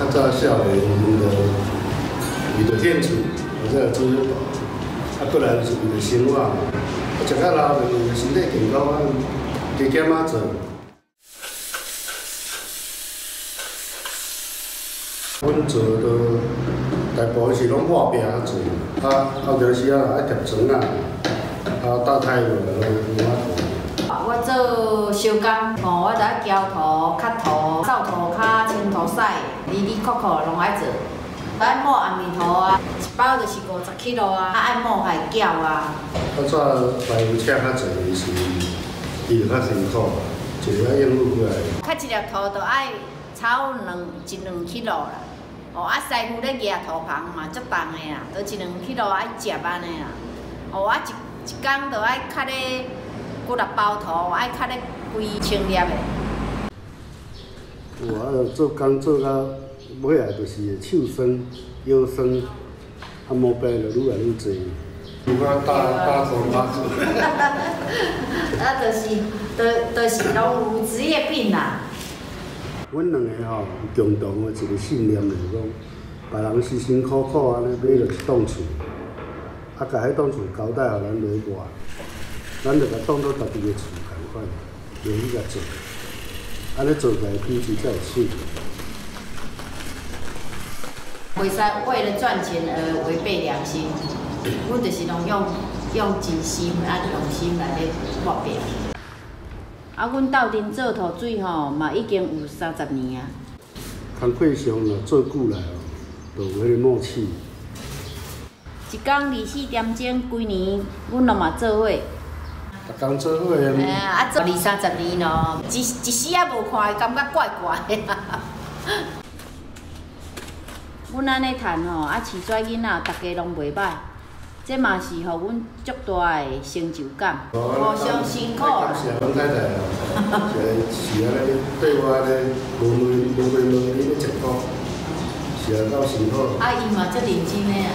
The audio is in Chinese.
较早少年伊就建厝，或者做伙，过来就是为了生活，食较老就为了身体健康啊，加减仔做。阮做都大部分是拢抹饼做，后头时啊爱夹砖啊，搭太落我做小工，我就爱浇土、磕土、扫土骹、清土屎，里扣扣拢爱做。爱抹红面土啊，一包就是50 kg 啊，爱抹海饺啊。较早排油车较侪是，伊就较辛苦，就要应付过来。砍一粒土就爱炒1-2 kg 啦。师傅咧举土棚嘛，足重的啦，就1-2 kg 爱食安尼啦。一工就爱砍咧5-6包土，爱砍咧规1000粒的。我做工做到尾啊，就是手酸、腰酸，毛病就愈来愈侪。如果打工打做。就是拢有职业病啦。阮两个吼有共同的一个信念，就是讲，别人辛辛苦苦安尼买落一栋厝，甲迄栋厝交代互咱落外，咱就甲当做家己的厝共款，就去甲做，安尼做起来品质才会水。袂使为了赚钱而违背良心，阮就是拢用真心用心来咧抹饼。阮斗阵做土水吼，嘛已经有30年啊。工课上若做久来哦，就有迄个默契。一工24点钟，规年阮拢嘛做伙。逐工做伙啊。做20-30年咯，一时啊无看，感觉怪怪的。阮安尼趁吼，饲跩囡仔，大家拢袂歹。这嘛是互阮足大的成就感，互相辛苦啦。感谢阮太太哦，是安尼对我安尼无问你要一苦，是啊够辛苦。伊嘛足认真的啊。